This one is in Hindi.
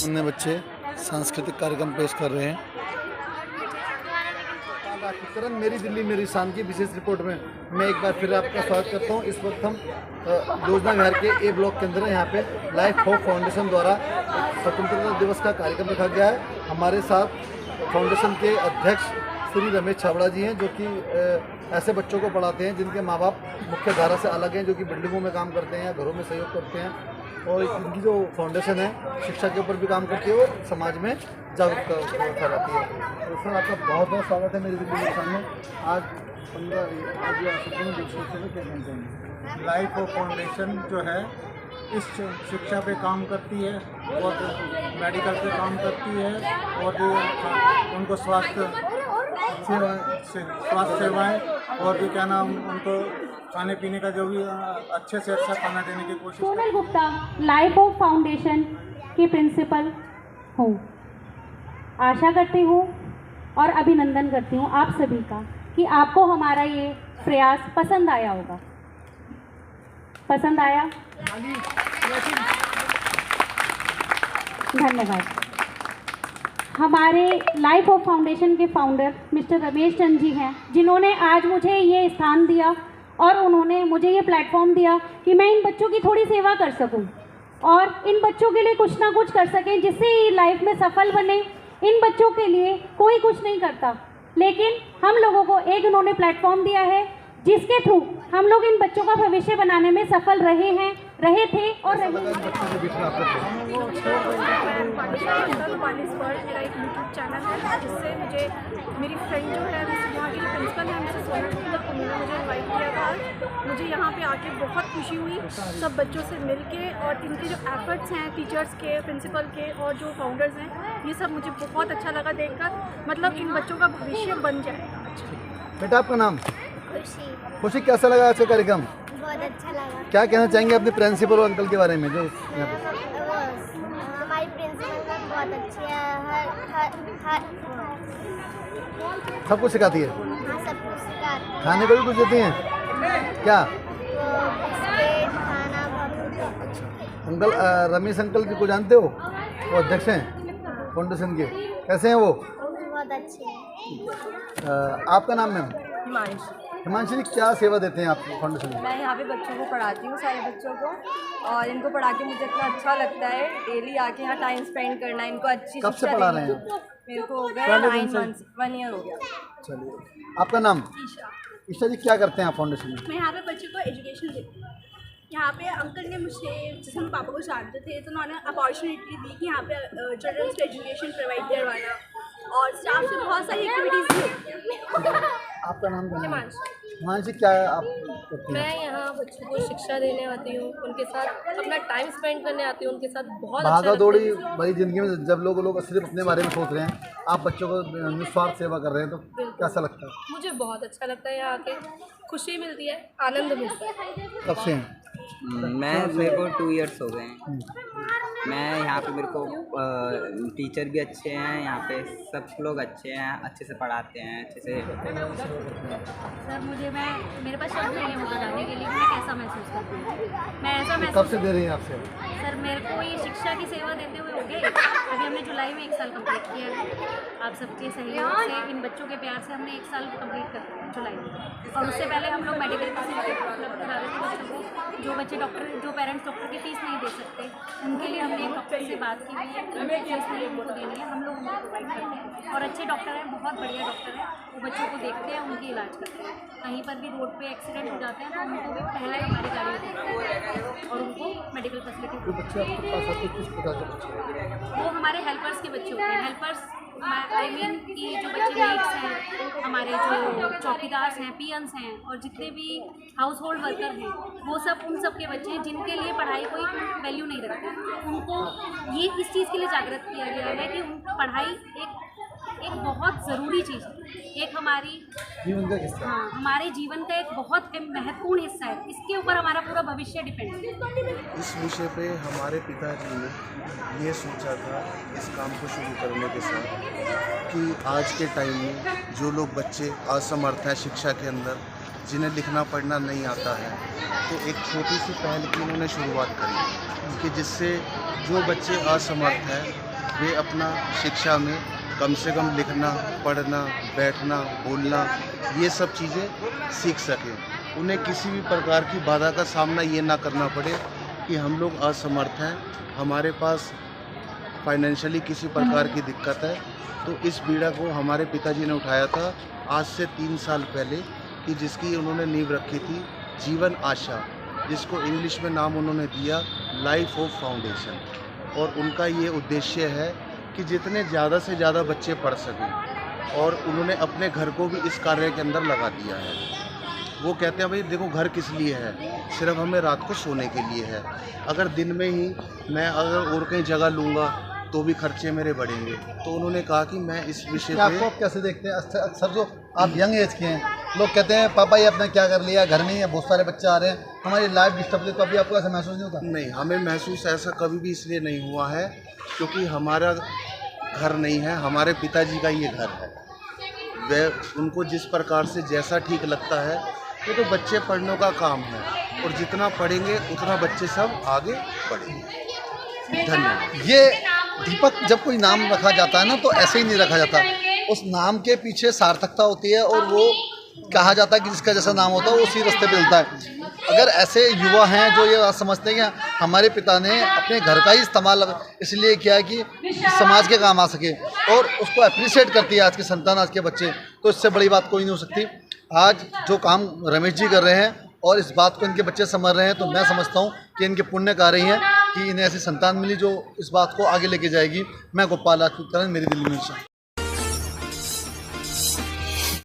अन्य बच्चे सांस्कृतिक कार्यक्रम पेश कर रहे हैं। करण मेरी दिल्ली मेरी शान की विशेष रिपोर्ट में मैं एक बार फिर आपका स्वागत करता हूं। इस वक्त हम योजना विहार के ए ब्लॉक के अंदर हैं। यहाँ पे लाइफ होप फाउंडेशन द्वारा स्वतंत्रता दिवस का कार्यक्रम रखा गया है। हमारे साथ फाउंडेशन के अध्यक्ष श्री रमेश छाबड़ा जी हैं, जो कि ऐसे बच्चों को पढ़ाते हैं जिनके माँ बाप मुख्य धारा से अलग हैं, जो कि बिल्डिंगों में काम करते हैं या घरों में सहयोग करते हैं। और इनकी जो फाउंडेशन है शिक्षा के ऊपर भी काम करती है और समाज में जागरूकता फैलाती है। तो सर आपका बहुत बहुत स्वागत है मेरी दिल्ली के सामने। आज 15 दिवसों से क्या कहना चाहेंगे? लाइफ ऑफ फाउंडेशन जो है इस शिक्षा पे काम करती है और मेडिकल पे काम करती है और जो उनको स्वास्थ्य सेवाएं और भी क्या नाम उनको खाने पीने का जो भी अच्छे से अच्छा खाना देने की कोशिश। Sonal Gupta life of foundation की प्रिंसिपल हूँ। आशा करती हूँ और अभिनंदन करती हूँ आप सभी का कि आपको हमारा ये प्रयास पसंद आया होगा। पसंद आया? धन्यवाद। हमारे लाइफ ऑफ फाउंडेशन के फाउंडर मिस्टर रमेश चंद जी हैं, जिन्होंने आज मुझे ये स्थान दिया और उन्होंने मुझे ये प्लेटफॉर्म दिया कि मैं इन बच्चों की थोड़ी सेवा कर सकूं और इन बच्चों के लिए कुछ ना कुछ कर सकें, जिससे ये लाइफ में सफल बने। इन बच्चों के लिए कोई कुछ नहीं करता, लेकिन हम लोगों को एक उन्होंने प्लेटफॉर्म दिया है जिसके थ्रू हम लोग इन बच्चों का भविष्य बनाने में सफल रहे थे और रहे हैं। मेरा एक यूट्यूब चैनल है जिससे मुझे मेरी फ्रेंड जो है वहाँ की प्रिंसिपल है मिसेस सोनल गुप्ता, उन्होंने मुझे इन्वाइट किया था। मुझे यहाँ पे आके बहुत खुशी हुई सब बच्चों से मिलके, और इनके जो एफर्ट्स हैं टीचर्स के, प्रिंसिपल के और जो फाउंडर्स हैं, ये सब मुझे बहुत अच्छा लगा देखकर। मतलब इन बच्चों का भविष्य बन जाए। बेटा आपका नाम? खुशी। खुशी, कैसा लगा आज का कार्यक्रम? बहुत अच्छा लगा। क्या कहना चाहेंगे अपने प्रिंसिपल और अंकल के बारे में जो यहाँ पे? हमारी प्रिंसिपल मैम बहुत अच्छी है। हर सब कुछ सिखाती है? हाँ, सब कुछ सिखाती है। खाने को भी कुछ देती हैं क्या? बिस्किट, खाना, बहुत कुछ। अंकल रमेश अंकल जी को जानते हो? वो अध्यक्ष हैं फाउंडेशन के। कैसे हैं वो? बहुत अच्छे हैं। आपका नाम मैम? हिमांशी जी, क्या सेवा देते हैं आप फाउंडेशन में? मैं यहाँ पे बच्चों को पढ़ाती हूँ, सारे बच्चों को, और इनको पढ़ा के मुझे इतना अच्छा लगता है। डेली आके यहाँ टाइम स्पेंड करना, इनको अच्छी कब से पढ़ा रहे हैं? मेरे को हो गया 9 मंथ्स, 1 ईयर हो गया। चलिए, आपका नाम? ईशा जी, क्या करते हैं आप फाउंडेशन में? मैं यहाँ पे बच्चों को एजुकेशन देती हूँ। यहाँ पे अंकल ने मुझे, जैसे हम पापा को जानते थे, तो उन्होंने अपॉर्चुनिटी दी कि यहाँ पे चिल्ड्रंस को एजुकेशन प्रोवाइड करवाना, और स्टाफ से बहुत सारी एक्टिविटीज़ भी होती हैं। आपका नाम क्या है? हिमांशी। हिमांशी, क्या आप करती हैं? मैं यहाँ बच्चों को शिक्षा देने आती हूँ, उनके साथ अपना टाइम स्पेंड करने आती हूँ, उनके साथ बहुत अच्छा भागा लगता दौड़ी है। भरी जिंदगी में जब लोग सिर्फ अपने बारे में सोच रहे हैं, आप बच्चों को निस्वार्थ सेवा कर रहे हैं, तो कैसा लगता है? मुझे बहुत अच्छा लगता है। यहाँ आके खुशी मिलती है, आनंद मिलता है। कब से हैं? मेरे को 2 इयर्स हो गए हैं। मैं यहाँ पे, मेरे को टीचर भी अच्छे हैं, यहाँ पे सब लोग अच्छे हैं, अच्छे से पढ़ाते हैं, अच्छे से। सर मेरे पास शब्द नहीं है वो बताने के लिए मैं कैसा महसूस करती हूँ। मैं ऐसा महसूस कब से दे रही हैं आपसे? सर मेरे को ये शिक्षा की सेवा देते हुए हो गए। अभी हमने जुलाई में 1 साल कंप्लीट किया है। आप सबके सहयोग से, इन बच्चों के प्यार से हमने 1 साल कंप्लीट कर दिया जुलाई में। और उससे पहले हम लोग मेडिकल फैसिलिटी उपलब्ध करा रहे थे बच्चों को। जो बच्चे जो पेरेंट्स डॉक्टर की फीस नहीं दे सकते, उनके लिए हमने एक डॉक्टर से बात की हुई है कि उनकी फीस नहीं उनको देनी है, हम लोग उनको प्रोवाइड करते हैं। और अच्छे डॉक्टर हैं, बहुत बढ़िया डॉक्टर हैं, वो बच्चों को देखते हैं, उनकी इलाज करते हैं। कहीं पर भी रोड पे एक्सीडेंट हो जाते हैं तो उनको भी पहले हमारी गाड़ी होती है और उनको मेडिकल फैसिलिटी। बच्चे आपके पास आते किस प्रकार के बच्चे? वो हमारे हेल्पर्स के बच्चे होते हैं। हेल्पर्स आई मीन कि जो बच्चे मेट्स हैं, हमारे जो चौकीदार हैं, पीएन्स हैं, और जितने भी हाउस होल्ड वर्कर हैं, वो सब उन सब के बच्चे हैं जिनके लिए पढ़ाई कोई वैल्यू नहीं रखती। उनको ये इस चीज़ के लिए जागृत किया गया है कि पढ़ाई एक बहुत ज़रूरी चीज़ है, एक हमारी जीवन का हिस्सा। हाँ, हमारे जीवन का एक बहुत महत्वपूर्ण हिस्सा है। इसके ऊपर हमारा पूरा भविष्य डिपेंड है। इस विषय पे हमारे पिताजी ने ये सोचा था इस काम को शुरू करने के साथ कि आज के टाइम में जो लोग बच्चे असमर्थ हैं शिक्षा के अंदर, जिन्हें लिखना पढ़ना नहीं आता है, तो एक छोटी सी पहल की उन्होंने शुरुआत करी कि जिससे जो बच्चे असमर्थ हैं वे अपना शिक्षा में कम से कम लिखना, पढ़ना, बैठना, बोलना, ये सब चीज़ें सीख सकें। उन्हें किसी भी प्रकार की बाधा का सामना ये ना करना पड़े कि हम लोग असमर्थ हैं, हमारे पास फाइनेंशियली किसी प्रकार की दिक्कत है। तो इस बीड़ा को हमारे पिताजी ने उठाया था आज से 3 साल पहले, कि जिसकी उन्होंने नींव रखी थी जीवन आशा, जिसको इंग्लिश में नाम उन्होंने दिया लाइफ ऑफ फाउंडेशन। और उनका ये उद्देश्य है कि जितने ज़्यादा से ज़्यादा बच्चे पढ़ सकें, और उन्होंने अपने घर को भी इस कार्य के अंदर लगा दिया है। वो कहते हैं भाई देखो घर किस लिए है, सिर्फ हमें रात को सोने के लिए है। अगर दिन में ही मैं अगर और कहीं जगह लूँगा तो भी खर्चे मेरे बढ़ेंगे। तो उन्होंने कहा कि मैं इस विषय आपको पे कैसे देखते हैं? अक्सर जो आप यंग एज के हैं, लोग कहते हैं पापा ये अपने क्या कर लिया, घर नहीं है, बहुत सारे बच्चे आ रहे हैं, हमारी लाइफ डिस्टर्ब है। तो अभी आपको ऐसा महसूस नहीं होता? नहीं, हमें महसूस ऐसा कभी भी इसलिए नहीं हुआ है क्योंकि हमारा घर नहीं है, हमारे पिताजी का ये घर है। वह उनको जिस प्रकार से जैसा ठीक लगता है, ये तो बच्चे पढ़ने का काम है, और जितना पढ़ेंगे उतना बच्चे सब आगे बढ़ेंगे। धन्यवाद। ये दीपक, जब कोई नाम रखा जाता है ना तो ऐसे ही नहीं रखा जाता, उस नाम के पीछे सार्थकता होती है, और वो कहा जाता है कि जिसका जैसा नाम होता है वो उसी रास्ते पे चलता है। अगर ऐसे युवा हैं जो ये समझते हैं कि हमारे पिता ने अपने घर का ही इस्तेमाल इसलिए किया है कि समाज के काम आ सके, और उसको अप्रिशिएट करती है आज की संतान, आज के बच्चे, तो इससे बड़ी बात कोई नहीं हो सकती। आज जो काम रमेश जी कर रहे हैं और इस बात को इनके बच्चे समझ रहे हैं, तो मैं समझता हूँ कि इनके पुण्य कार्य ही हैं कि इन्हें ऐसी संतान मिली जो इस बात को आगे लेके जाएगी। मैं गोपाल राजपूत, मेरी दिल्ली में।